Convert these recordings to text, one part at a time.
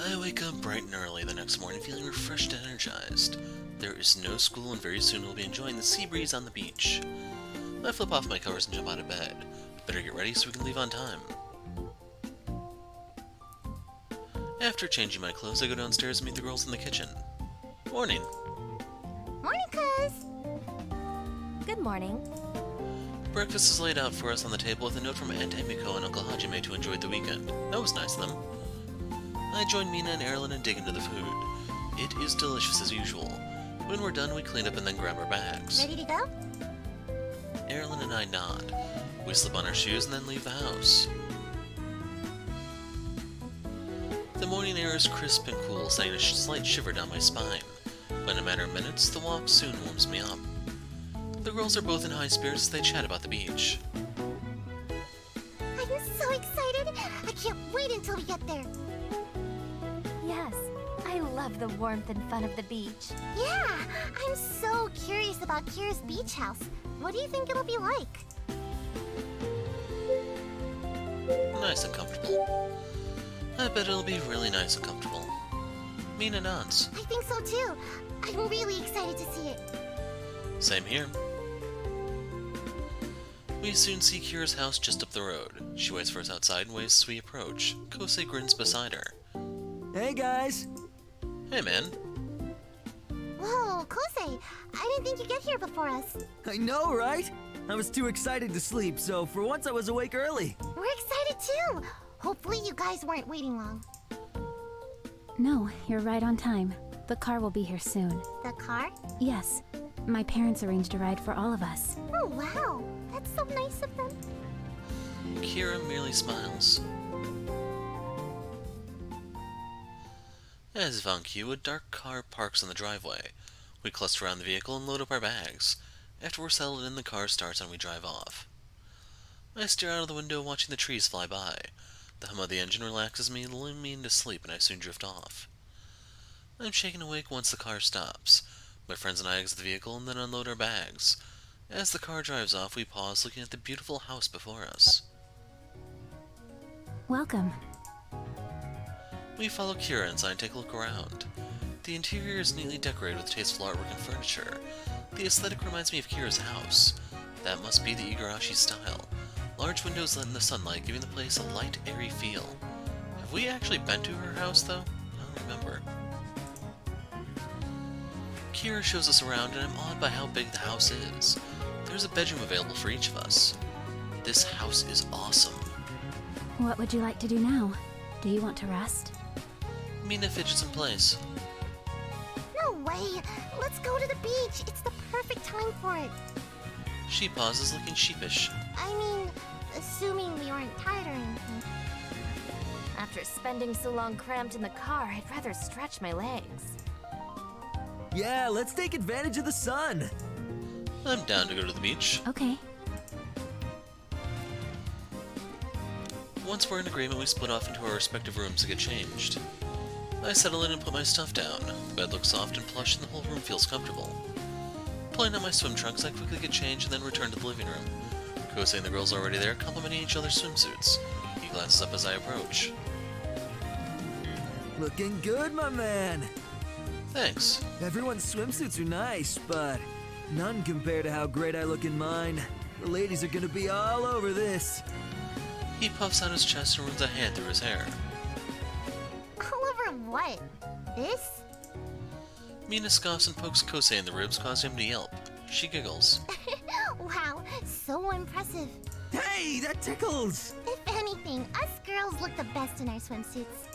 I wake up bright and early the next morning feeling refreshed and energized. There is no school and very soon we'll be enjoying the sea breeze on the beach. I flip off my covers and jump out of bed. Better get ready so we can leave on time. After changing my clothes, I go downstairs and meet the girls in the kitchen. Morning. Morning, cuz. Good morning. Breakfast is laid out for us on the table with a note from Aunt Emiko and Uncle Hajime to enjoy the weekend. That was nice of them. I join Mina and Erilynn and dig into the food. It is delicious as usual. When we're done, we clean up and then grab our bags. Ready to go? Erilynn and I nod. We slip on our shoes and then leave the house. The morning air is crisp and cool, sending a slight shiver down my spine. But in a matter of minutes, the walk soon warms me up. The girls are both in high spirits as they chat about the beach. I'm so excited! I can't wait until we get there. Yes, I love the warmth and fun of the beach. Yeah, I'm so curious about Kira's beach house. What do you think it'll be like? Nice and comfortable. I bet it'll be really nice and comfortable. Mina nods. I think so too. I'm really excited to see it. Same here. We soon see Kira's house just up the road. She waits for us outside and waves as we approach. Kosei grins beside her. Hey guys! Hey man. Whoa, Kosei, I didn't think you'd get here before us. I know, right? I was too excited to sleep, so for once I was awake early. We're excited too. Hopefully you guys weren't waiting long. No, you're right on time. The car will be here soon. The car? Yes, my parents arranged a ride for all of us. Oh wow, that's so nice of them. Kira merely smiles. As if on cue, a dark car parks on the driveway. We cluster around the vehicle and load up our bags. After we're settled in, the car starts and we drive off. I stare out of the window watching the trees fly by. The hum of the engine relaxes me, lulling me into sleep, and I soon drift off. I'm shaken awake once the car stops. My friends and I exit the vehicle and then unload our bags. As the car drives off, we pause looking at the beautiful house before us. Welcome. We follow Kira inside and take a look around. The interior is neatly decorated with tasteful artwork and furniture. The aesthetic reminds me of Kira's house. That must be the Igarashi style. Large windows let in the sunlight, giving the place a light, airy feel. Have we actually been to her house, though? I don't remember. Kira shows us around, and I'm awed by how big the house is. There's a bedroom available for each of us. This house is awesome. What would you like to do now? Do you want to rest? Mina fidgets in place. No way! Let's go to the beach! It's the perfect time for it! She pauses, looking sheepish. I mean, assuming we aren't tired or anything. After spending so long cramped in the car, I'd rather stretch my legs. Yeah, let's take advantage of the sun! I'm down to go to the beach. Okay. Once we're in agreement, we split off into our respective rooms to get changed. I settle in and put my stuff down. The bed looks soft and plush and the whole room feels comfortable. Pulling on my swim trunks, I quickly get changed and then return to the living room. Kosei and the girls are already there, complimenting each other's swimsuits. He glances up as I approach. Looking good, my man! Thanks. Everyone's swimsuits are nice, but none compare to how great I look in mine. The ladies are gonna be all over this. He puffs out his chest and runs a hand through his hair. All over what? This? Mina scoffs and pokes Kosei in the ribs, causing him to yelp. She giggles. Wow, so impressive. Hey, that tickles! If anything, us girls look the best in our swimsuits.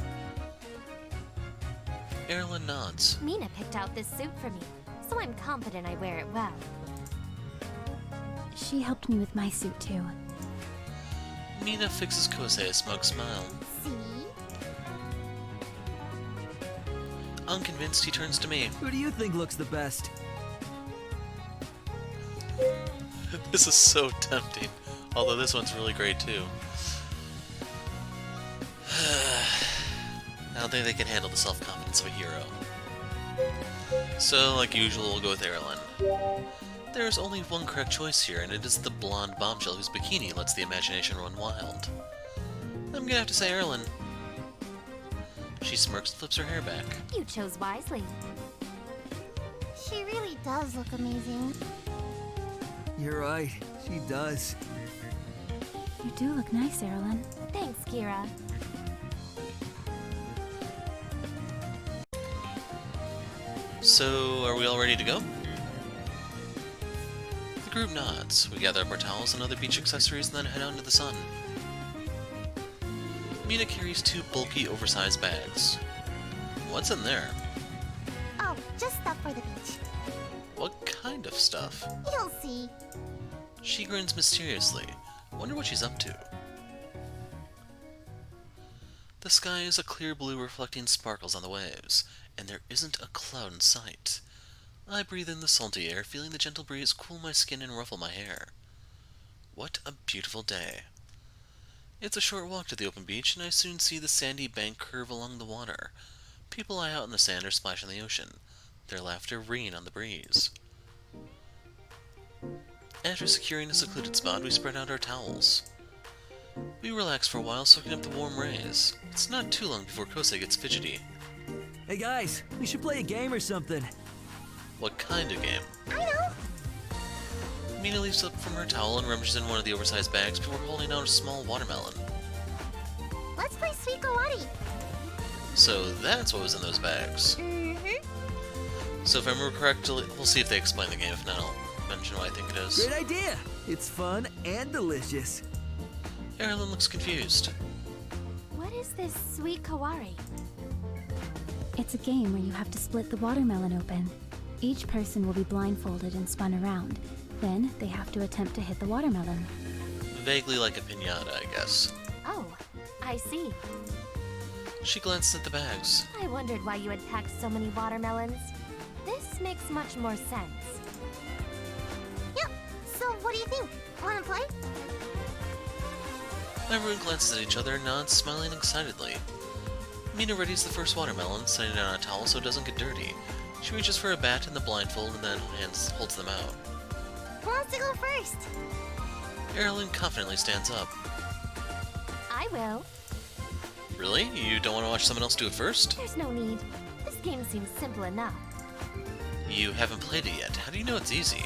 Erilynn nods. Mina picked out this suit for me, so I'm confident I wear it well. She helped me with my suit too. Mina fixes Kosei a smug smile. See? Unconvinced, he turns to me. Who do you think looks the best? This is so tempting. Although this one's really great too. I don't think they can handle the self-confidence of a hero. So, like usual, we'll go with Erilynn. There is only one correct choice here, and it is the blonde bombshell whose bikini lets the imagination run wild. I'm gonna have to say Erilynn. She smirks and flips her hair back. You chose wisely. She really does look amazing. You're right, she does. You do look nice, Erilynn. Thanks, Kira. So, are we all ready to go? The group nods. We gather up our towels and other beach accessories and then head out into the sun. Mina carries 2 bulky, oversized bags. What's in there? Oh, just stuff for the beach. What kind of stuff? You'll see. She grins mysteriously. Wonder what she's up to. The sky is a clear blue reflecting sparkles on the waves, and there isn't a cloud in sight. I breathe in the salty air, feeling the gentle breeze cool my skin and ruffle my hair. What a beautiful day. It's a short walk to the open beach, and I soon see the sandy bank curve along the water. People lie out in the sand or splash in the ocean, their laughter ringing on the breeze. After securing a secluded spot, we spread out our towels. We relax for a while, soaking up the warm rays. It's not too long before Kosei gets fidgety. Hey guys, we should play a game or something. What kind of game? I know. Mina leaps up from her towel and rummages in one of the oversized bags before holding out a small watermelon. Let's play Sweet Kawari. So that's what was in those bags. Mm-hmm. So if I remember correctly, we'll see if they explain the game. If not, I'll mention what I think it is. Great idea! It's fun and delicious. Erilynn looks confused. What is this sweet kawari? It's a game where you have to split the watermelon open. Each person will be blindfolded and spun around. Then they have to attempt to hit the watermelon. Vaguely like a piñata, I guess. Oh, I see. She glances at the bags. I wondered why you had packed so many watermelons. This makes much more sense. Yep. So what do you think? Wanna play? Everyone glances at each other and nods, smiling excitedly. Mina readies the first watermelon, setting it on a towel so it doesn't get dirty. She reaches for a bat and the blindfold and then holds them out. Who wants to go first? Erilynn confidently stands up. I will. Really? You don't want to watch someone else do it first? There's no need. This game seems simple enough. You haven't played it yet. How do you know it's easy?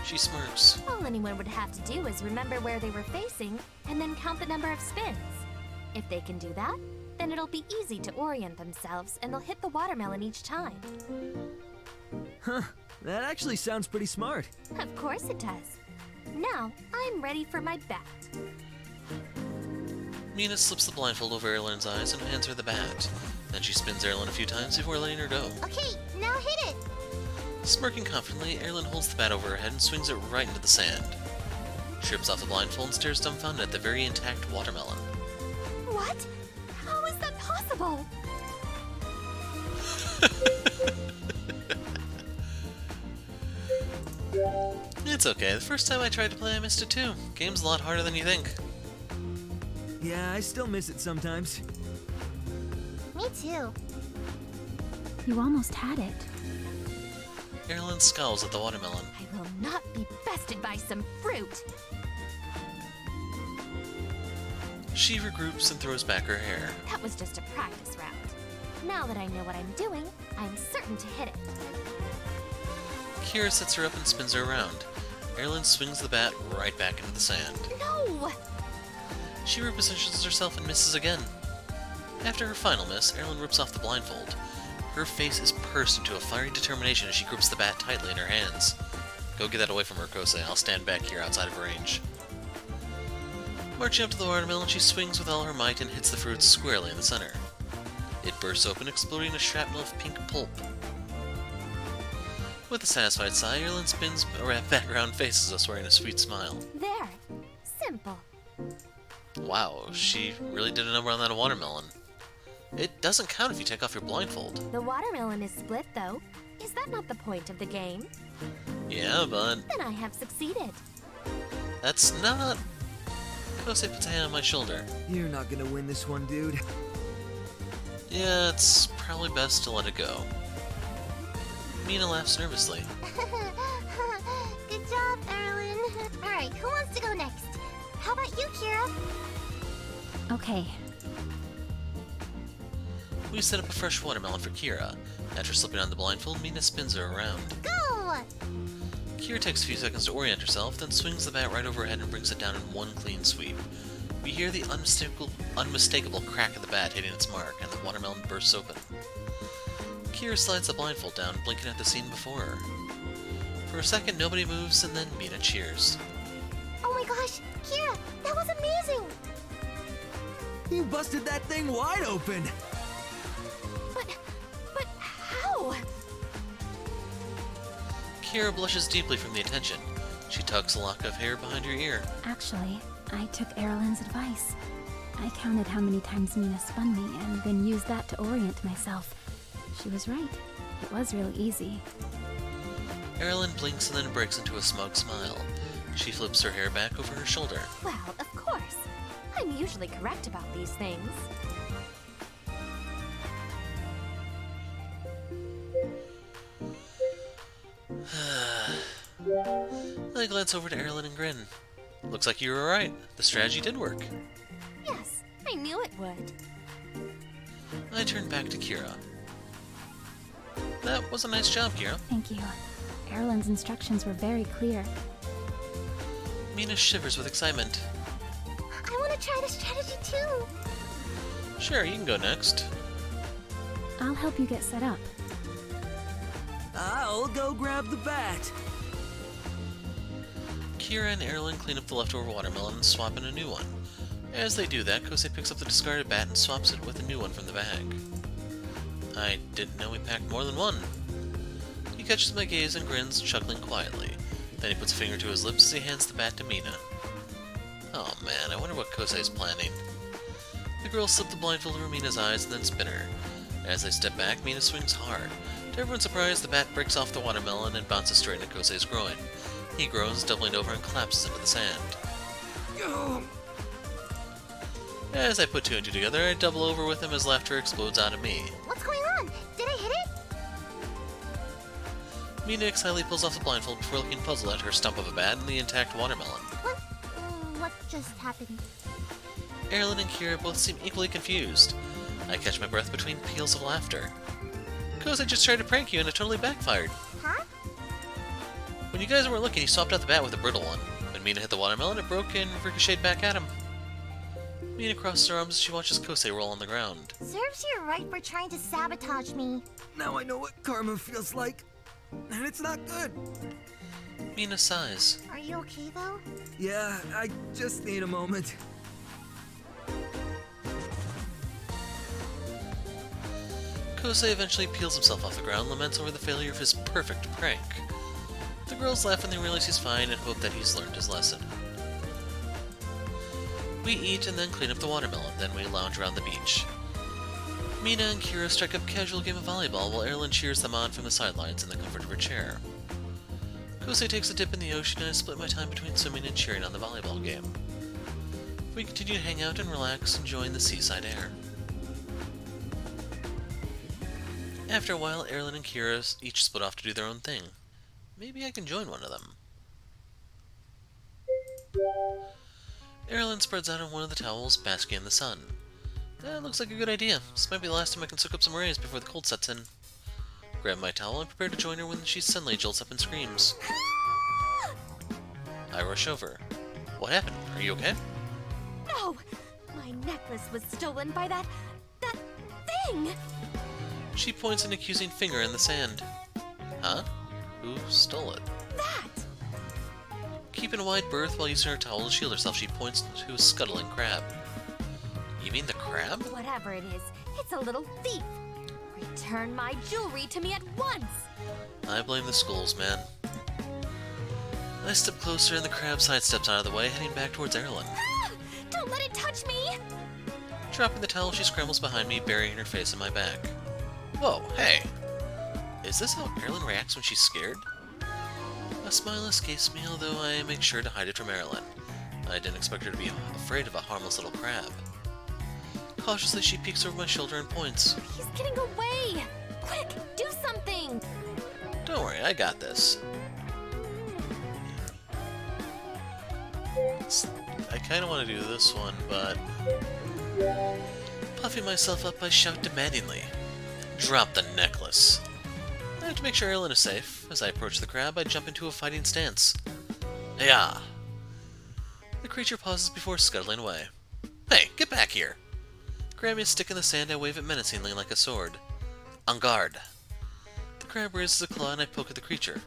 She smirks. All anyone would have to do is remember where they were facing and then count the number of spins. If they can do that, then it'll be easy to orient themselves and they'll hit the watermelon each time. Huh, that actually sounds pretty smart. Of course it does. Now, I'm ready for my bat. Mina slips the blindfold over Erilynn's eyes and hands her the bat. Then she spins Erilynn a few times before letting her go. Okay, now hit it. Smirking confidently, Erilynn holds the bat over her head and swings it right into the sand. She rips off the blindfold and stares dumbfounded at the very intact watermelon. What? How is that possible? It's okay. The first time I tried to play, I missed it too. Game's a lot harder than you think. Yeah, I still miss it sometimes. Me too. You almost had it. Erilynn scowls at the watermelon. I will not be bested by some fruit. She regroups and throws back her hair. That was just a practice round. Now that I know what I'm doing, I'm certain to hit it. Kira sets her up and spins her around. Erilynn swings the bat right back into the sand. No! She repositions herself and misses again. After her final miss, Erilynn rips off the blindfold. Her face is pursed into a fiery determination as she grips the bat tightly in her hands. Go get that away from her, Kosei. I'll stand back here outside of range. Marching up to the watermelon, she swings with all her might and hits the fruit squarely in the center. It bursts open, exploding a shrapnel of pink pulp. With a satisfied sigh, Erilynn spins back around and faces us wearing a sweet smile. There. Simple. Wow, she really did a number on that watermelon. It doesn't count if you take off your blindfold. The watermelon is split, though. Is that not the point of the game? Yeah, but Then I have succeeded. that's not... Kosei puts a hand on my shoulder. You're not gonna win this one, dude. Yeah, it's probably best to let it go. Mina laughs nervously. Good job, Erilynn. Alright, who wants to go next? How about you, Kira? Okay, We set up a fresh watermelon for Kira. After slipping on the blindfold, Mina spins her around. Go! Kira takes a few seconds to orient herself, then swings the bat right over her head and brings it down in one clean sweep. We hear the unmistakable crack of the bat hitting its mark, and the watermelon bursts open. Kira slides the blindfold down, blinking at the scene before her. For a second, nobody moves, and then Mina cheers. Oh my gosh, Kira, that was amazing! You busted that thing wide open! But how? Kira blushes deeply from the attention. She tucks a lock of hair behind her ear. Actually, I took Erilynn's advice. I counted how many times Mina spun me and then used that to orient myself. She was right. It was really easy. Erilynn blinks and then breaks into a smug smile. She flips her hair back over her shoulder. Well, of course. I'm usually correct about these things. I glance over to Erilynn and grin. Looks like you were right. The strategy did work. Yes, I knew it would. I turn back to Kira. That was a nice job, Kira. Thank you. Erilynn's instructions were very clear. Mina shivers with excitement. I want to try the strategy too! Sure, you can go next. I'll help you get set up. I'll go grab the bat. Kira and Erilynn clean up the leftover watermelon and swap in a new one. As they do that, Kosei picks up the discarded bat and swaps it with a new one from the bag. I didn't know we packed more than one. He catches my gaze and grins, chuckling quietly. Then he puts a finger to his lips as he hands the bat to Mina. Oh man, I wonder what Kosei's planning. The girls slip the blindfold over Mina's eyes and then spin her. As they step back, Mina swings hard. To everyone's surprise, the bat breaks off the watermelon and bounces straight into Kosei's groin. He groans, doubling over, and collapses into the sand. As I put two and two together, I double over with him as laughter explodes out of me. What's going on? Did I hit it? Mina excitedly pulls off the blindfold before looking puzzled at her stump of a bat and the intact watermelon. What just happened? Erilynn and Kira both seem equally confused. I catch my breath between peals of laughter. Kosei just tried to prank you and it totally backfired. Huh? When you guys weren't looking, he swapped out the bat with a brittle one. When Mina hit the watermelon, it broke and ricocheted back at him. Mina crosses her arms as she watches Kosei roll on the ground. Serves you right for trying to sabotage me. Now I know what karma feels like. And it's not good. Mina sighs. Are you okay though? Yeah, I just need a moment. Kosei eventually peels himself off the ground, laments over the failure of his perfect prank. The girls laugh when they realize he's fine and hope that he's learned his lesson. We eat and then clean up the watermelon, then we lounge around the beach. Mina and Kira strike up a casual game of volleyball while Erilynn cheers them on from the sidelines in the comfort of her chair. Kosei takes a dip in the ocean and I split my time between swimming and cheering on the volleyball game. We continue to hang out and relax, enjoying the seaside air. After a while, Erilynn and Kira each split off to do their own thing. Maybe I can join one of them. Erilynn spreads out on one of the towels, basking in the sun. That looks like a good idea. This might be the last time I can soak up some rays before the cold sets in. Grab my towel and prepare to join her when she suddenly jolts up and screams. I rush over. What happened? Are you okay? No! My necklace was stolen by that thing! She points an accusing finger in the sand. Huh? Who stole it? That! Keeping a wide berth while using her towel to shield herself, she points to a scuttling crab. You mean the crab? Whatever it is, it's a little thief! Return my jewelry to me at once! I blame the schools, man. I step closer and the crab sidesteps out of the way, heading back towards Erilynn. Ah! Don't let it touch me! Dropping the towel, she scrambles behind me, burying her face in my back. Whoa, hey! Is this how Erilynn reacts when she's scared? A smile escapes me, although I make sure to hide it from Erilynn. I didn't expect her to be afraid of a harmless little crab. Cautiously, she peeks over my shoulder and points. He's getting away! Quick, do something! Don't worry, I got this. I kind of want to do this one, but... Puffing myself up, I shout demandingly, "Drop the necklace!" I have to make sure Erilynn is safe. As I approach the crab, I jump into a fighting stance. Yeah. The creature pauses before scuttling away. Hey, get back here! Grabbing a stick in the sand, I wave it menacingly like a sword. En garde! The crab raises a claw and I poke at the creature.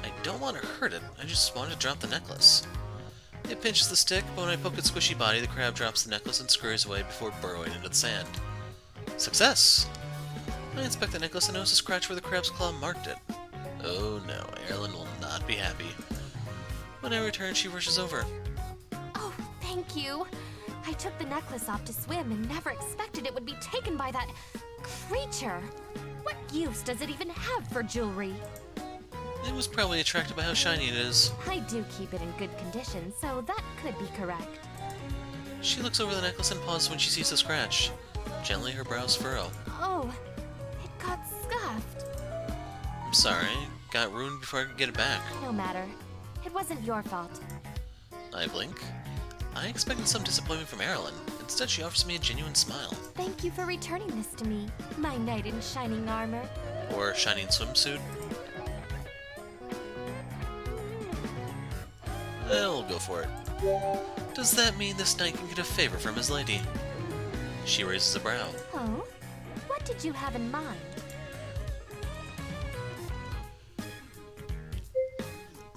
I don't want to hurt it, I just want to drop the necklace. It pinches the stick, but when I poke its squishy body, the crab drops the necklace and scurries away before burrowing into the sand. Success! I inspect the necklace and notice a scratch where the crab's claw marked it. Oh no, Erilynn will not be happy. When I return, she rushes over. Oh, thank you. I took the necklace off to swim and never expected it would be taken by that creature. What use does it even have for jewelry? It was probably attracted by how shiny it is. I do keep it in good condition, so that could be correct. She looks over the necklace and pauses when she sees the scratch. Gently, her brows furrow. Oh, it got scuffed. I'm sorry, got ruined before I could get it back. No matter. It wasn't your fault. I blink. I expected some disappointment from Erilynn. Instead, she offers me a genuine smile. Thank you for returning this to me, my knight in shining armor. Or shining swimsuit. I'll go for it. Does that mean this knight can get a favor from his lady? She raises a brow. Oh? What did you have in mind?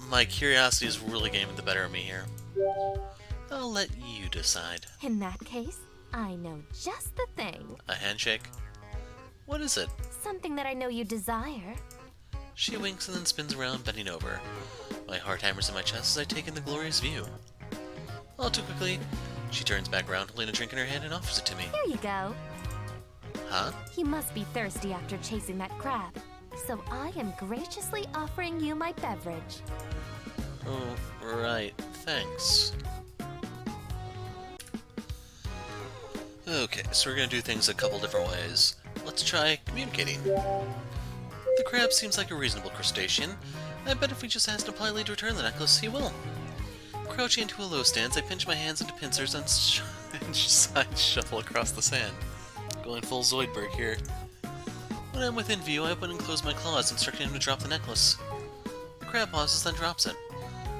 My curiosity is really getting the better of me here. I'll let you decide. In that case, I know just the thing. A handshake? What is it? Something that I know you desire. She winks and then spins around, bending over. My heart hammers in my chest as I take in the glorious view. All too quickly, she turns back around, holding a drink in her hand and offers it to me. Here you go. Huh? You must be thirsty after chasing that crab. So I am graciously offering you my beverage. Oh, right. Thanks. Okay, so we're gonna do things a couple different ways. Let's try communicating. The crab seems like a reasonable crustacean. I bet if we just asked him politely to return the necklace, he will. Crouching into a low stance, I pinch my hands into pincers and side shuffle across the sand. Going full Zoidberg here. When I'm within view, I open and close my claws, instructing him to drop the necklace. The crab pauses, then drops it.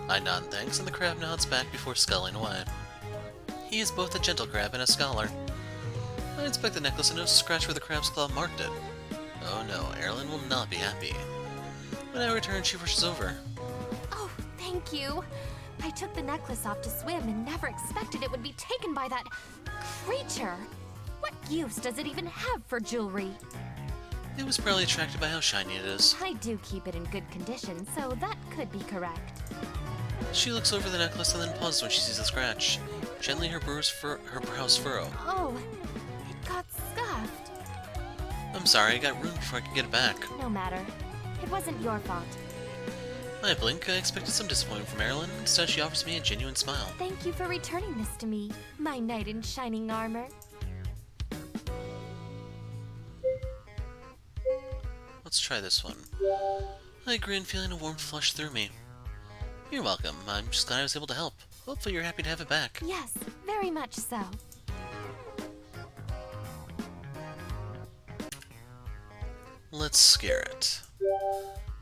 I nod in thanks, and the crab nods back before sculling away. He is both a gentle crab and a scholar. I inspect the necklace and notice a scratch where the crab's claw marked it. Oh no, Erilynn will not be happy. When I return, she rushes over. Oh, thank you. I took the necklace off to swim and never expected it would be taken by that creature. What use does it even have for jewelry? It was probably attracted by how shiny it is. I do keep it in good condition, so that could be correct. She looks over the necklace and then pauses when she sees the scratch. Gently, her brows furrow. Oh, it got scuffed. I'm sorry, I got ruined before I could get it back. No matter. It wasn't your fault. I blink. I expected some disappointment from Erilynn. Instead, she offers me a genuine smile. Thank you for returning this to me, my knight in shining armor. Let's try this one. I grin, feeling a warmth flush through me. You're welcome. I'm just glad I was able to help. Hopefully you're happy to have it back. Yes, very much so. Let's scare it.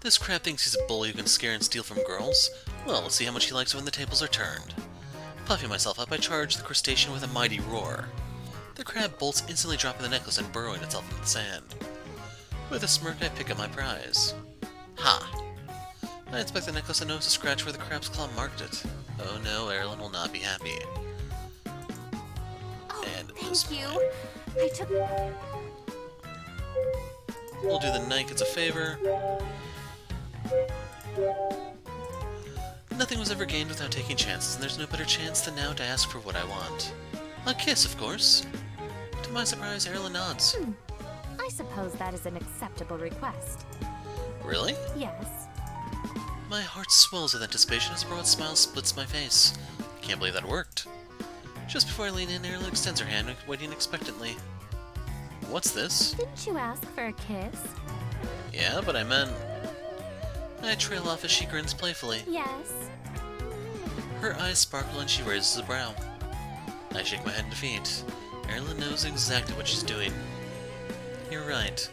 This crab thinks he's a bully who can scare and steal from girls. Well, let's see how much he likes it when the tables are turned. Puffing myself up, I charge the crustacean with a mighty roar. The crab bolts, instantly dropping the necklace and burrowing itself into the sand. With a smirk, I pick up my prize. Ha! I inspect the necklace and notice a scratch where the crab's claw marked it. Oh no, Erilynn will not be happy. Oh, And at this thank you. point, I took... we'll do the knight gets a favor. Nothing was ever gained without taking chances, and there's no better chance than now to ask for what I want. A kiss, of course. To my surprise, Erilynn nods. I suppose that is an acceptable request. Really? Yes. My heart swells with anticipation as a broad smile splits my face. I can't believe that worked. Just before I lean in, Erilynn extends her hand, waiting expectantly. What's this? Didn't you ask for a kiss? Yeah, but I meant... I trail off as she grins playfully. Yes. Her eyes sparkle and she raises a brow. I shake my head in defeat. Erilynn knows exactly what she's doing. You're right.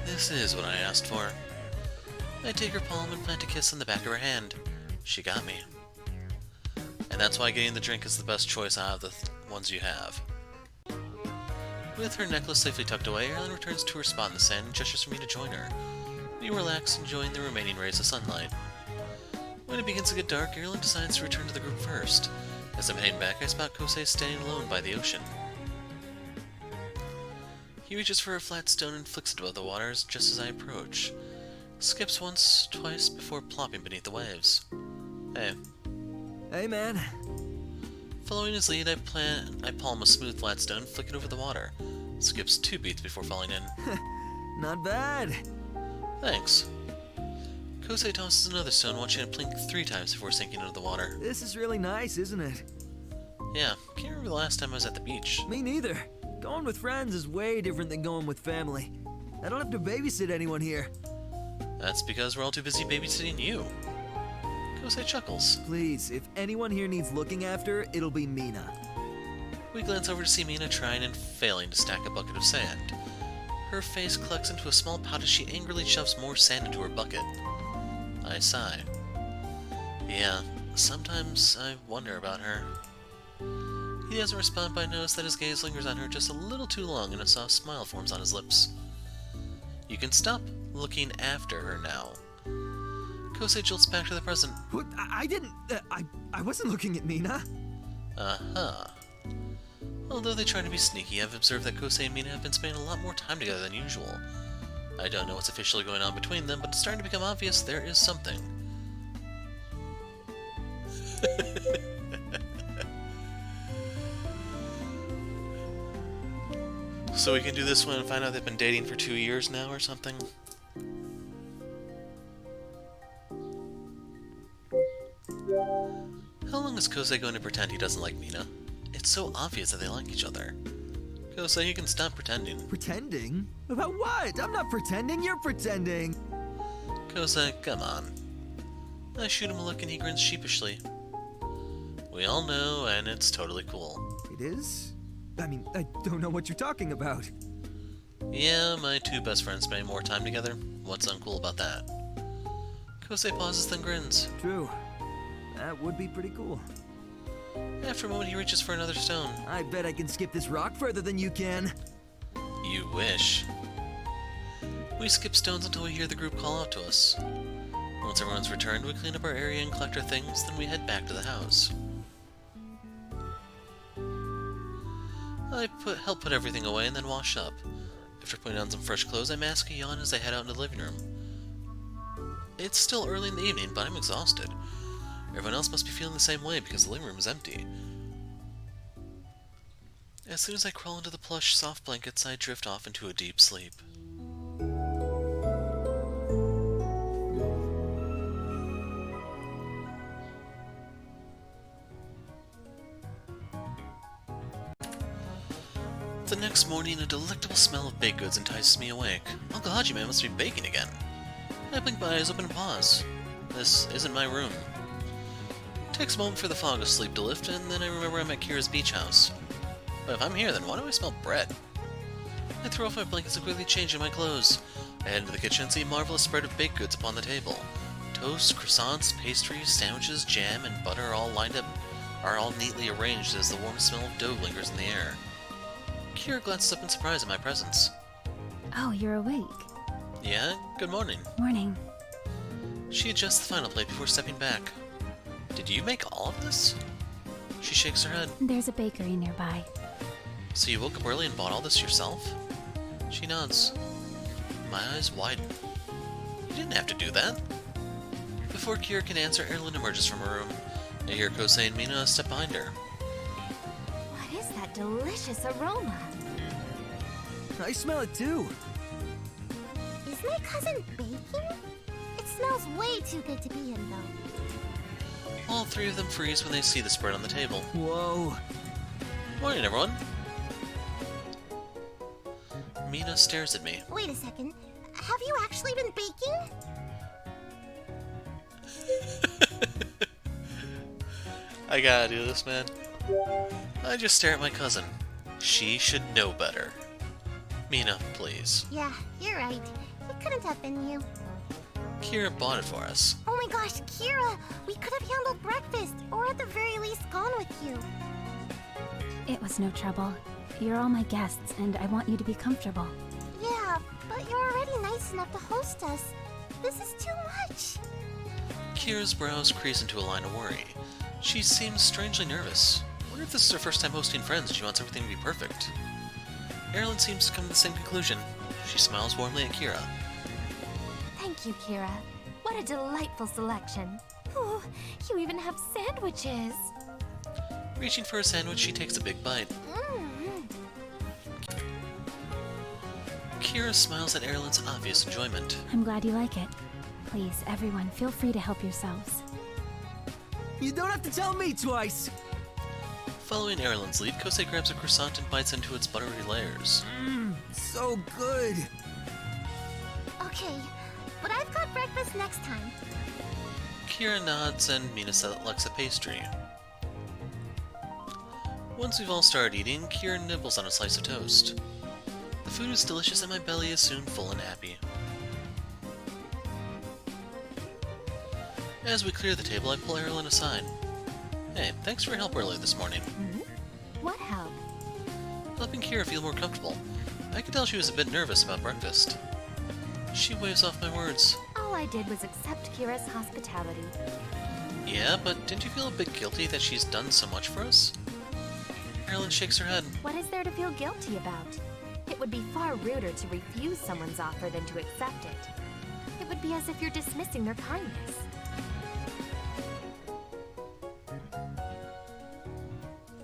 This is what I asked for. I take her palm and plant a kiss on the back of her hand. She got me. And that's why getting the drink is the best choice out of the ones you have. With her necklace safely tucked away, Erilynn returns to her spot in the sand and gestures for me to join her. We relax, enjoying the remaining rays of sunlight. When it begins to get dark, Erilynn decides to return to the group first. As I'm heading back, I spot Kosei standing alone by the ocean. He reaches for a flat stone and flicks it above the waters just as I approach. Skips once, twice before plopping beneath the waves. Hey. Hey, man. Following his lead, I palm a smooth flat stone, flick it over the water. Skips 2 beats before falling in. Not bad. Thanks. Kosei tosses another stone, watching it plink 3 times before sinking into the water. This is really nice, isn't it? Yeah, can't remember the last time I was at the beach. Me neither. Going with friends is way different than going with family. I don't have to babysit anyone here. That's because we're all too busy babysitting you. Kosei chuckles. Please, if anyone here needs looking after, it'll be Mina. We glance over to see Mina trying and failing to stack a bucket of sand. Her face collects into a small pot as she angrily shoves more sand into her bucket. I sigh. Yeah, sometimes I wonder about her. He doesn't respond, but I notice that his gaze lingers on her just a little too long and a soft smile forms on his lips. You can stop looking after her now. Kosei jolts back to the present. What? I didn't... I wasn't looking at Mina. Uh-huh. Although they try to be sneaky, I've observed that Kosei and Mina have been spending a lot more time together than usual. I don't know what's officially going on between them, but it's starting to become obvious there is something. So we can do this one and find out they've been dating for 2 years now or something? How long is Kosei going to pretend he doesn't like Mina? It's so obvious that they like each other. Kosei, you can stop pretending. Pretending? About what? I'm not pretending, you're pretending! Kosei, come on. I shoot him a look and he grins sheepishly. We all know, and it's totally cool. It is? I mean, I don't know what you're talking about. Yeah, my 2 best friends spending more time together. What's uncool about that? Kosei pauses, then grins. True. That would be pretty cool. After a moment, he reaches for another stone. I bet I can skip this rock further than you can. You wish. We skip stones until we hear the group call out to us. Once everyone's returned, we clean up our area and collect our things, then we head back to the house. I help put everything away and then wash up. After putting on some fresh clothes, I mask a yawn as I head out into the living room. It's still early in the evening, but I'm exhausted. Everyone else must be feeling the same way because the living room is empty. As soon as I crawl into the plush, soft blankets, I drift off into a deep sleep. The next morning, a delectable smell of baked goods entices me awake. Uncle Hajime must be baking again. I blink my eyes open and pause. This isn't my room. It takes a moment for the fog of sleep to lift, and then I remember I'm at Kira's beach house. But if I'm here, then why do I smell bread? I throw off my blankets and quickly change into my clothes. I head into the kitchen and see a marvelous spread of baked goods upon the table. Toast, croissants, pastries, sandwiches, jam, and butter are all neatly arranged as the warm smell of dough lingers in the air. Kira glances up in surprise at my presence. Oh, you're awake. Yeah, good morning. Morning. She adjusts the final plate before stepping back. Did you make all of this? She shakes her head. There's a bakery nearby. So you woke up early and bought all this yourself? She nods. My eyes widen. You didn't have to do that. Before Kira can answer, Erilynn emerges from her room. I hear Kosei and Mina step behind her. What is that delicious aroma? I smell it too. Is my cousin baking? It smells way too good to be him, though. All 3 of them freeze when they see the spread on the table. Whoa. Morning, everyone. Mina stares at me. Wait a second. Have you actually been baking? I gotta do this, man. I just stare at my cousin. She should know better. Mina, please. Yeah, you're right. It couldn't have been you. Kira bought it for us. Oh my gosh, Kira! We could have handled breakfast, or at the very least gone with you. It was no trouble. You're all my guests, and I want you to be comfortable. Yeah, but you're already nice enough to host us. This is too much. Kira's brows crease into a line of worry. She seems strangely nervous. I wonder if this is her first time hosting friends and she wants everything to be perfect. Erilynn seems to come to the same conclusion. She smiles warmly at Kira. Thank you, Kira. What a delightful selection. Oh, you even have sandwiches. Reaching for a sandwich, she takes a big bite. Kira smiles at Erilynn's obvious enjoyment. I'm glad you like it. Please, everyone, feel free to help yourselves. You don't have to tell me twice! Following Erilynn's lead, Kosei grabs a croissant and bites into its buttery layers. So good! Okay, but I've got breakfast next time. Kira nods and Mina selects a pastry. Once we've all started eating, Kira nibbles on a slice of toast. The food is delicious and my belly is soon full and happy. As we clear the table, I pull Erilynn aside. Hey, thanks for your help earlier this morning. What help? Helping Kira feel more comfortable. I could tell she was a bit nervous about breakfast. She waves off my words. All I did was accept Kira's hospitality. Yeah, but didn't you feel a bit guilty that she's done so much for us? Erilynn shakes her head. What is there to feel guilty about? It would be far ruder to refuse someone's offer than to accept it. It would be as if you're dismissing their kindness.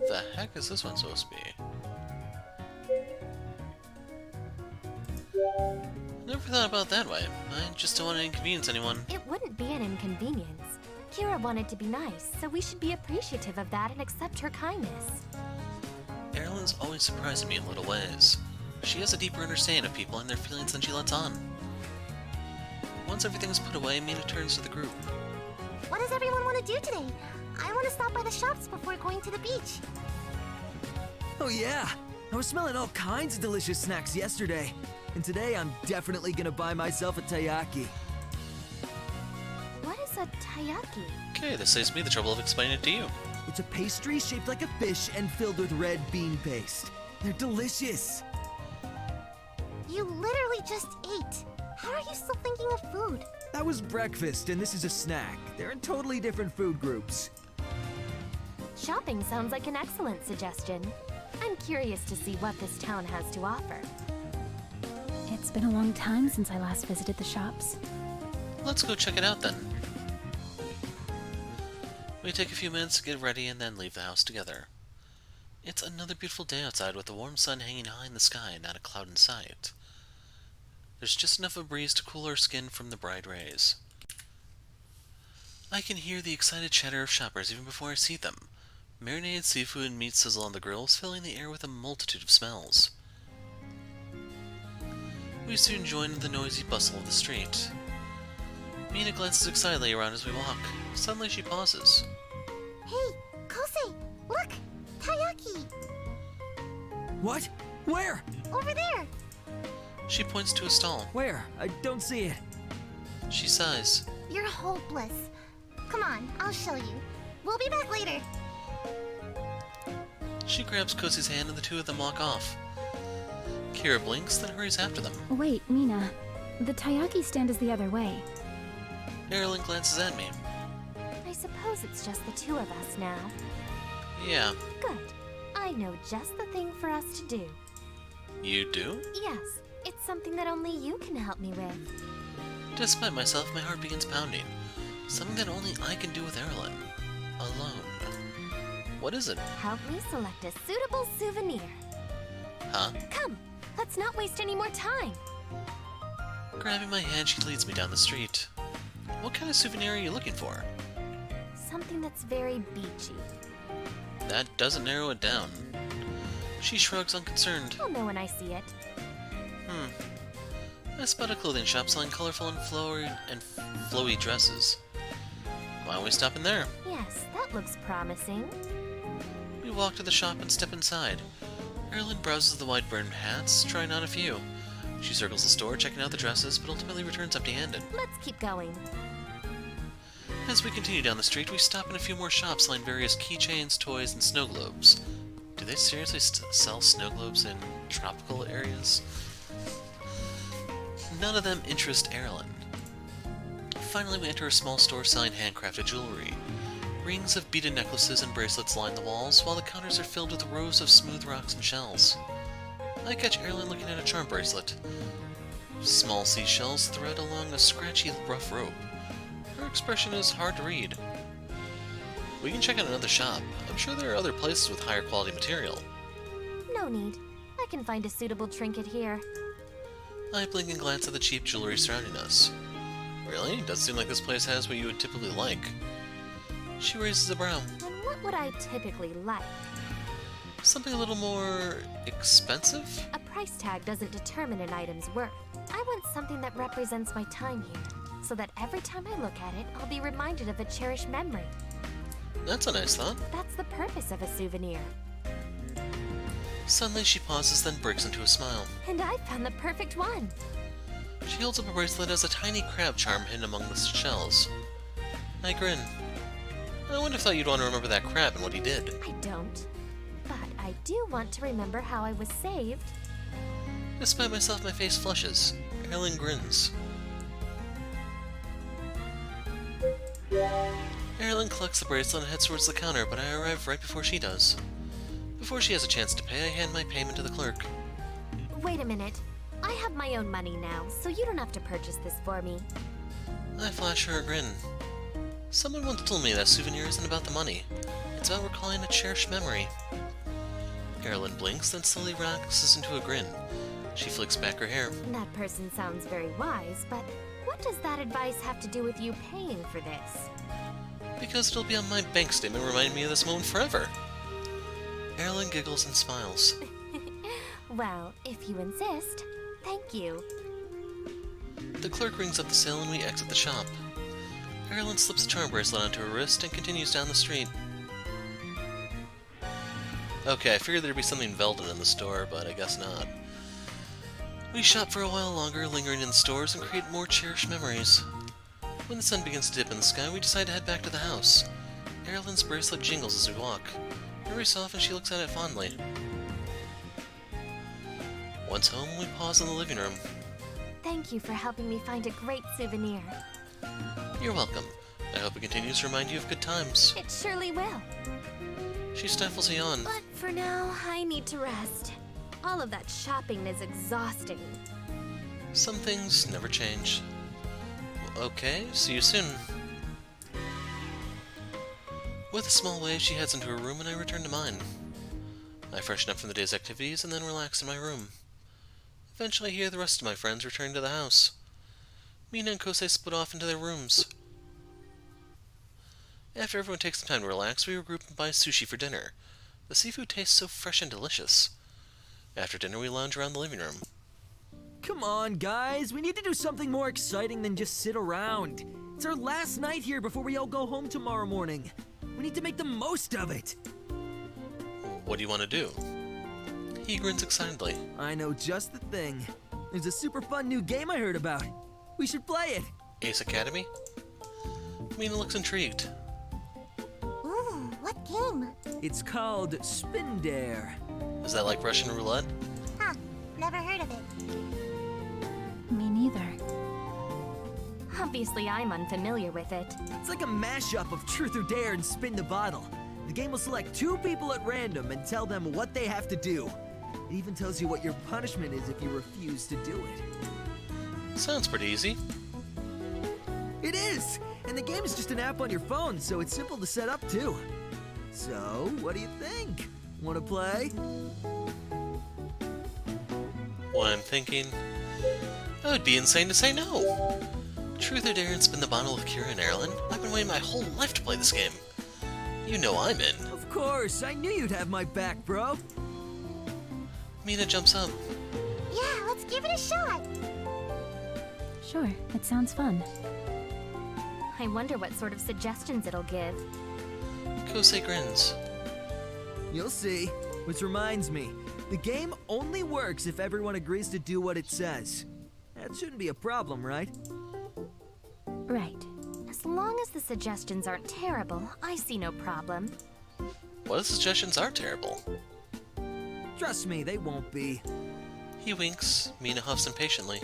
The heck is this one supposed to be? Never thought about it that way. I just don't want to inconvenience anyone. It wouldn't be an inconvenience. Kira wanted to be nice, so we should be appreciative of that and accept her kindness. Erilynn's always surprising me in little ways. She has a deeper understanding of people and their feelings than she lets on. Once everything's put away, Mina turns to the group. What does everyone want to do today? I want to stop by the shops before going to the beach. Oh yeah! I was smelling all kinds of delicious snacks yesterday. And today I'm definitely gonna buy myself a taiyaki. What is a taiyaki? Okay, this saves me the trouble of explaining it to you. It's a pastry shaped like a fish and filled with red bean paste. They're delicious! You literally just ate. How are you still thinking of food? That was breakfast and this is a snack. They're in totally different food groups. Shopping sounds like an excellent suggestion. I'm curious to see what this town has to offer. It's been a long time since I last visited the shops. Let's go check it out then. We take a few minutes to get ready and then leave the house together. It's another beautiful day outside with the warm sun hanging high in the sky and not a cloud in sight. There's just enough of a breeze to cool our skin from the bright rays. I can hear the excited chatter of shoppers even before I see them. Marinated seafood and meat sizzle on the grills, filling the air with a multitude of smells. We soon join in the noisy bustle of the street. Mina glances excitedly around as we walk. Suddenly she pauses. Hey, Kosei, look! Taiyaki! What? Where? Over there! She points to a stall. Where? I don't see it. She sighs. You're hopeless. Come on, I'll show you. We'll be back later. She grabs Kosei's hand and the two of them walk off. Kira blinks, then hurries after them. Wait, Mina. The taiyaki stand is the other way. Erilynn glances at me. I suppose it's just the two of us now. Yeah. Good. I know just the thing for us to do. You do? Yes, it's something that only you can help me with. Despite myself, my heart begins pounding. Something that only I can do with Erilynn. Alone. What is it? Help me select a suitable souvenir. Huh? Come, let's not waste any more time. Grabbing my hand, she leads me down the street. What kind of souvenir are you looking for? Something that's very beachy. That doesn't narrow it down. She shrugs unconcerned. I'll know when I see it. I spot a clothing shop selling colorful and flowy dresses. Why don't we stop in there? Yes, that looks promising. We walk to the shop and step inside. Erilynn browses the wide-brimmed hats, trying on a few. She circles the store, checking out the dresses, but ultimately returns empty-handed. Let's keep going. As we continue down the street, we stop in a few more shops selling various keychains, toys, and snow globes. Do they seriously sell snow globes in tropical areas? None of them interest Erilynn. Finally, we enter a small store selling handcrafted jewelry. Rings of beaded necklaces and bracelets line the walls, while the counters are filled with rows of smooth rocks and shells. I catch Erilynn looking at a charm bracelet. Small seashells thread along a scratchy, rough rope. Her expression is hard to read. We can check out another shop. I'm sure there are other places with higher quality material. No need. I can find a suitable trinket here. I blink and glance at the cheap jewelry surrounding us. Really? Doesn't seem like this place has what you would typically like. She raises a brow. And what would I typically like? Something a little more expensive? A price tag doesn't determine an item's worth. I want something that represents my time here, so that every time I look at it, I'll be reminded of a cherished memory. That's a nice thought. That's the purpose of a souvenir. Suddenly she pauses, then breaks into a smile. And I found the perfect one. She holds up a bracelet as a tiny crab charm hidden among the shells. I grin. I wouldn't have thought you'd want to remember that crab and what he did. I don't. But I do want to remember how I was saved. Despite myself, my face flushes. Erilynn grins. Erilynn collects the bracelet and heads towards the counter, but I arrive right before she does. Before she has a chance to pay, I hand my payment to the clerk. Wait a minute. I have my own money now, so you don't have to purchase this for me. I flash her a grin. Someone once told me that souvenir isn't about the money. It's about recalling a cherished memory. Erilynn blinks, then slowly relaxes into a grin. She flicks back her hair. That person sounds very wise, but what does that advice have to do with you paying for this? Because it'll be on my bank statement reminding me of this moment forever. Erilynn giggles and smiles. Well, if you insist, thank you. The clerk rings up the sale and we exit the shop. Erilynn slips the charm bracelet onto her wrist and continues down the street. Okay, I figured there'd be something Velden in the store, but I guess not. We shop for a while longer, lingering in the stores and create more cherished memories. When the sun begins to dip in the sky, we decide to head back to the house. Erilynn's bracelet jingles as we walk. Every so often she looks at it fondly. Once home, we pause in the living room. Thank you for helping me find a great souvenir. You're welcome. I hope it continues to remind you of good times. It surely will. She stifles a yawn. But for now, I need to rest. All of that shopping is exhausting. Some things never change. Okay, see you soon. With a small wave, she heads into her room and I return to mine. I freshen up from the day's activities and then relax in my room. Eventually I hear the rest of my friends returning to the house. Mina and Kosei split off into their rooms. After everyone takes some time to relax, we regroup and buy sushi for dinner. The seafood tastes so fresh and delicious. After dinner, we lounge around the living room. Come on, guys. We need to do something more exciting than just sit around. It's our last night here before we all go home tomorrow morning. We need to make the most of it. What do you want to do? He grins excitedly. I know just the thing. There's a super fun new game I heard about. We should play it. Ace Academy? Mina looks intrigued. Ooh, what game? It's called Spin Dare. Is that like Russian roulette? Huh, never heard of it. Me neither. Obviously, I'm unfamiliar with it. It's like a mashup of Truth or Dare and Spin the Bottle. The game will select two people at random and tell them what they have to do. It even tells you what your punishment is if you refuse to do it. Sounds pretty easy. It is! And the game is just an app on your phone, so it's simple to set up too. So, what do you think? Wanna play? What I'm thinking, that would be insane to say no. Truth or Dare and Spin the Bottle with Kira and Erilynn. I've been waiting my whole life to play this game. You know I'm in. Of course, I knew you'd have my back, bro. Mina jumps up. Yeah, let's give it a shot. Sure, it sounds fun. I wonder what sort of suggestions it'll give. Kosei grins. You'll see. Which reminds me, The game only works if everyone agrees to do what it says. That shouldn't be a problem, right? Right. As long as the suggestions aren't terrible, I see no problem. What if suggestions are terrible? Trust me, they won't be. He winks. Mina huffs impatiently.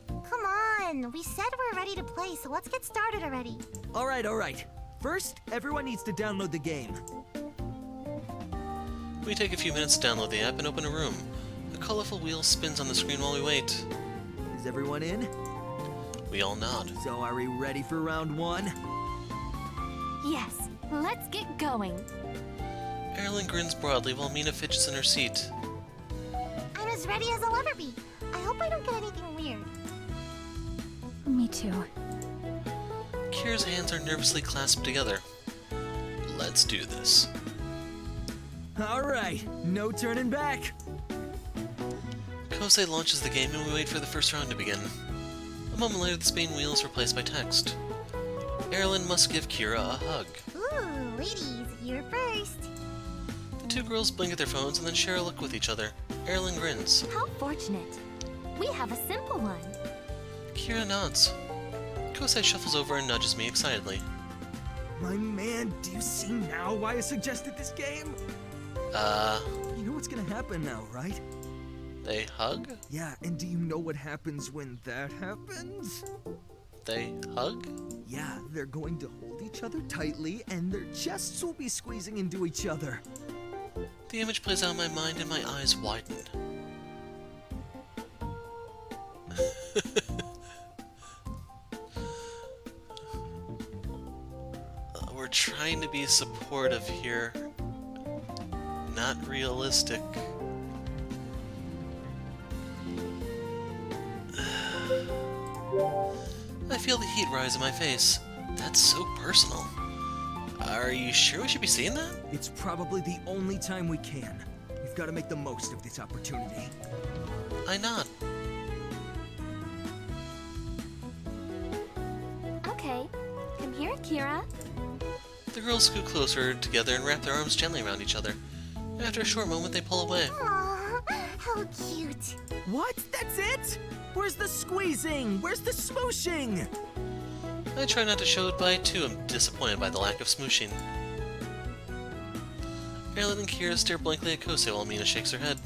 Come on, we said we're ready to play, so let's get started already. Alright. First, everyone needs to download the game. We take a few minutes to download the app and open a room. A colorful wheel spins on the screen while we wait. Is everyone in? We all nod. So are we ready for round one? Yes, let's get going. Erilynn grins broadly while Mina fidgets in her seat. I'm as ready as I'll ever be. I hope I don't get anything weird. Me too. Kira's hands are nervously clasped together. Let's do this. Alright, no turning back. Kosei launches the game and we wait for the first round to begin. A moment later, the spinning wheel is replaced by text. Erilynn must give Kira a hug. Ooh, ladies, you're first. The two girls blink at their phones and then share a look with each other. Erilynn grins. How fortunate. We have a simple one. Kira nods. Kosei shuffles over and nudges me excitedly. My man, do you see now why I suggested this game? You know what's gonna happen now, right? They hug? Yeah, and do you know what happens when that happens? They hug? Yeah, they're going to hold each other tightly, and their chests will be squeezing into each other. The image plays out in my mind and my eyes widen. We're trying to be supportive here. Not realistic. I feel the heat rise in my face. That's so personal. Are you sure we should be seeing that? It's probably the only time we can. We've got to make the most of this opportunity. I nod. Okay, come here, Kira. The girls scoot closer together and wrap their arms gently around each other. After a short moment, they pull away. Aww, how cute. What? That's it? Where's the squeezing? Where's the smooshing? I try not to show it, but I too am disappointed by the lack of smooshing. Erilynn and Kira stare blankly at Kosei while Mina shakes her head.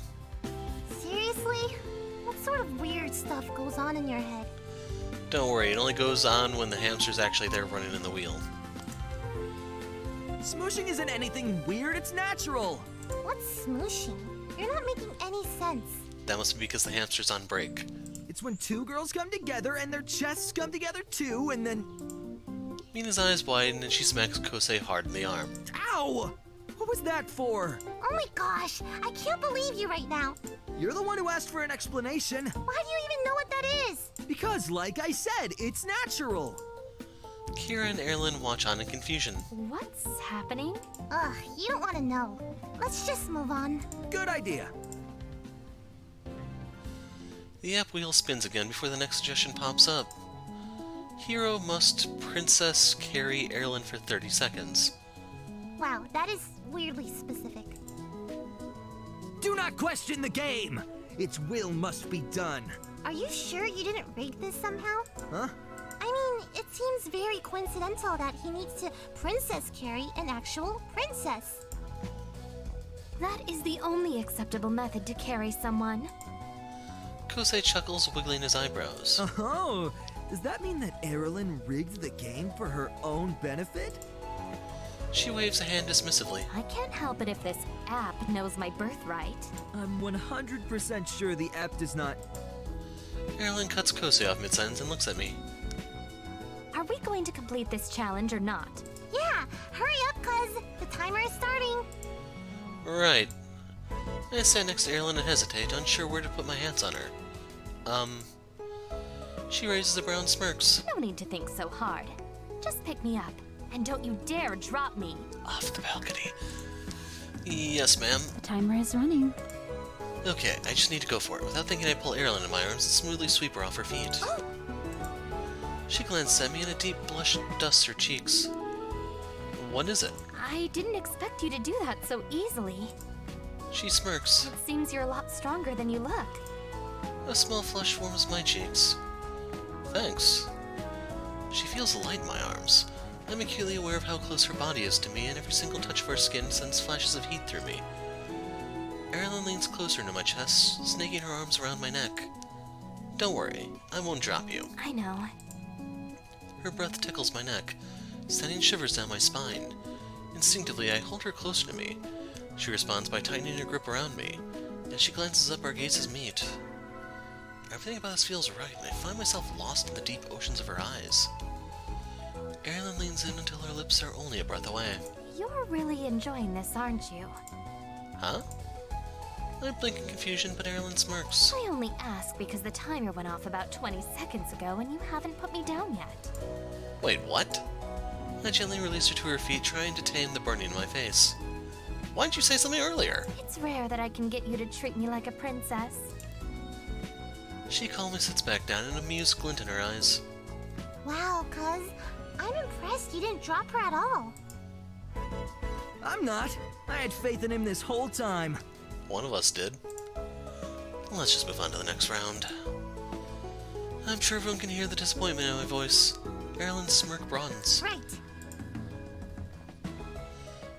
Seriously? What sort of weird stuff goes on in your head? Don't worry, it only goes on when the hamster's actually there running in the wheel. Smooshing isn't anything weird, it's natural. What's smooshing? You're not making any sense. That must be because the hamster's on break. It's when two girls come together and their chests come together too, and then... Mina's eyes widen and she smacks Kosei hard in the arm. Ow! What was that for? Oh my gosh, I can't believe you right now. You're the one who asked for an explanation. Why do you even know what that is? Because, like I said, it's natural. Kira and Erilynn watch on in confusion. What's happening? Ugh, you don't want to know. Let's just move on. Good idea. The app wheel spins again before the next suggestion pops up. Hero must princess carry Erilynn for 30 seconds. Wow, that is weirdly specific. Do not question the game. Its will must be done. Are you sure you didn't rig this somehow? Huh? I mean, it seems very coincidental that he needs to princess carry an actual princess. That is the only acceptable method to carry someone. Kosei chuckles, wiggling his eyebrows. Oh, does that mean that Erilynn rigged the game for her own benefit? She waves a hand dismissively. I can't help it if this app knows my birthright. I'm 100% sure the app does not... Erilynn cuts Kosei off mid-sentence and looks at me. Are we going to complete this challenge or not? Yeah, hurry up, cuz the timer is starting. Right. I stand next to Erilynn and hesitate, unsure where to put my hands on her. She raises a brown smirks. No need to think so hard. Just pick me up, and don't you dare drop me. Off the balcony. Yes, ma'am. The timer is running. Okay, I just need to go for it. Without thinking, I pull Erilynn in my arms and smoothly sweep her off her feet. She glances at me and a deep blush dusts her cheeks. What is it? I didn't expect you to do that so easily. She smirks. It seems you're a lot stronger than you look. A small flush warms my cheeks. Thanks. She feels light in my arms. I'm acutely aware of how close her body is to me, and every single touch of her skin sends flashes of heat through me. Erilynn leans closer to my chest, snaking her arms around my neck. Don't worry, I won't drop you. I know. Her breath tickles my neck, sending shivers down my spine. Instinctively, I hold her closer to me. She responds by tightening her grip around me. As she glances up, our gazes meet. Everything about this feels right, and I find myself lost in the deep oceans of her eyes. Erilynn leans in until her lips are only a breath away. You're really enjoying this, aren't you? Huh? I blink in confusion, but Erilynn smirks. I only ask because the timer went off about 20 seconds ago and you haven't put me down yet. Wait, what? I gently release her to her feet, trying to tame the burning in my face. Why didn't you say something earlier? It's rare that I can get you to treat me like a princess. She calmly sits back down, an amused glint in her eyes. Wow, cuz. I'm impressed you didn't drop her at all. I'm not. I had faith in him this whole time. One of us did. Let's just move on to the next round. I'm sure everyone can hear the disappointment in my voice. Erilynn's smirk broadens. Right.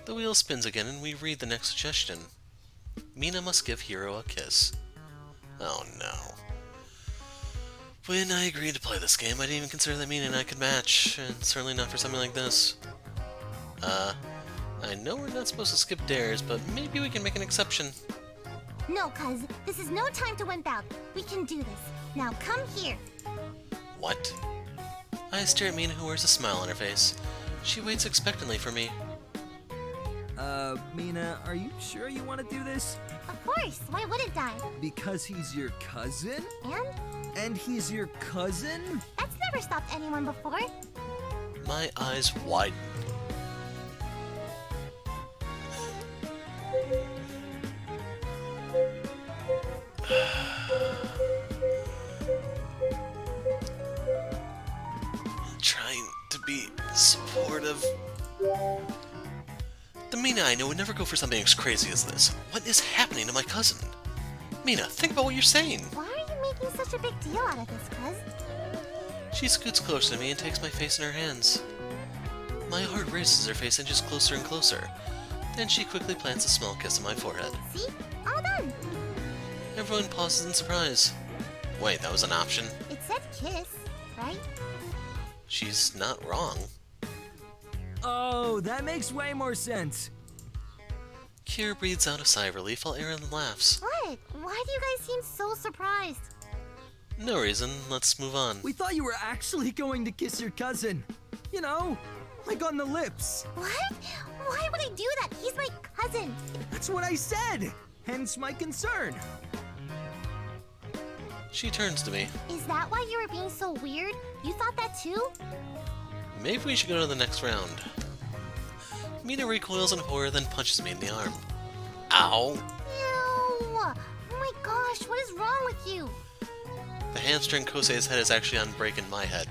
The wheel spins again, and we read the next suggestion. Mina must give Hiro a kiss. Oh no. When I agreed to play this game, I didn't even consider that Mina and I could match, and certainly not for something like this. I know we're not supposed to skip dares, but maybe we can make an exception. No, cuz. This is no time to wimp out. We can do this. Now come here. What? I stare at Mina, who wears a smile on her face. She waits expectantly for me. Mina, are you sure you want to do this? Of course. Why wouldn't I? Because he's your cousin? And? And he's your cousin? That's never stopped anyone before. My eyes widen. Trying to be supportive. The Mina I know would never go for something as crazy as this. What is happening to my cousin? Mina, think about what you're saying. Why are you making such a big deal out of this, cuz? She scoots closer to me and takes my face in her hands. My heart races as her face inches closer and closer. Then she quickly plants a small kiss on my forehead. See? All done. Everyone pauses in surprise. Wait, that was an option? It said kiss, right? She's not wrong. Oh, that makes way more sense. Kira breathes out a sigh of relief while Erilynn laughs. What? Why do you guys seem so surprised? No reason, let's move on. We thought you were actually going to kiss your cousin. You know, like on the lips. What? Why would I do that? He's my cousin. That's what I said. Hence my concern. She turns to me. Is that why you were being so weird? You thought that too? Maybe we should go to the next round. Mina recoils in horror, then punches me in the arm. Ow! Ew! Oh my gosh, what is wrong with you? The hamstring Kosei's head is actually on break in my head.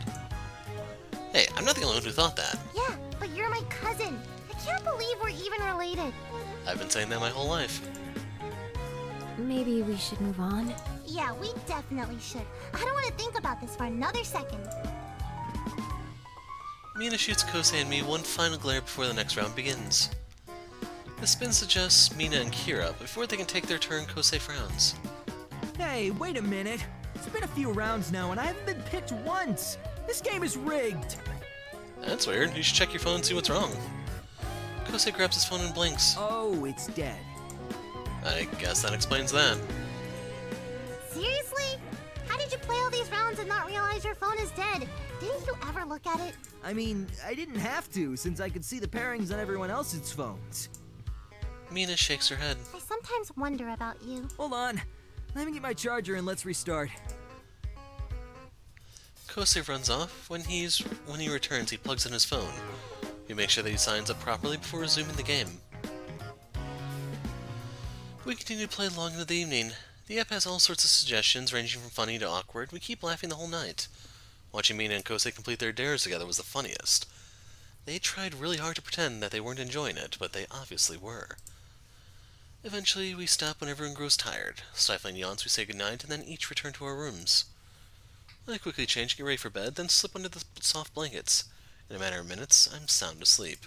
Hey, I'm not the only one who thought that. Yeah, but you're my cousin. I can't believe we're even related. I've been saying that my whole life. Maybe we should move on. Yeah, we definitely should. I don't want to think about this for another second. Mina shoots Kosei and me one final glare before the next round begins. The spin suggests Mina and Kira, but before they can take their turn, Kosei frowns. Hey, wait a minute. It's been a few rounds now and I haven't been picked once. This game is rigged. That's weird, you should check your phone and see what's wrong. Kosei grabs his phone and blinks. Oh, it's dead. I guess that explains that. Seriously? How did you play all these rounds and not realize your phone is dead? Didn't you ever look at it? I mean, I didn't have to since I could see the pairings on everyone else's phones. Mina shakes her head. I sometimes wonder about you. Hold on. Let me get my charger and let's restart. Kosei runs off. When he returns, he plugs in his phone. We make sure that he signs up properly before resuming the game. We continue to play long into the evening. The app has all sorts of suggestions, ranging from funny to awkward. We keep laughing the whole night. Watching Mina and Kosei complete their dares together was the funniest. They tried really hard to pretend that they weren't enjoying it, but they obviously were. Eventually, we stop when everyone grows tired. Stifling yawns, we say goodnight and then each return to our rooms. I quickly change, get ready for bed, then slip under the soft blankets. In a matter of minutes, I'm sound asleep.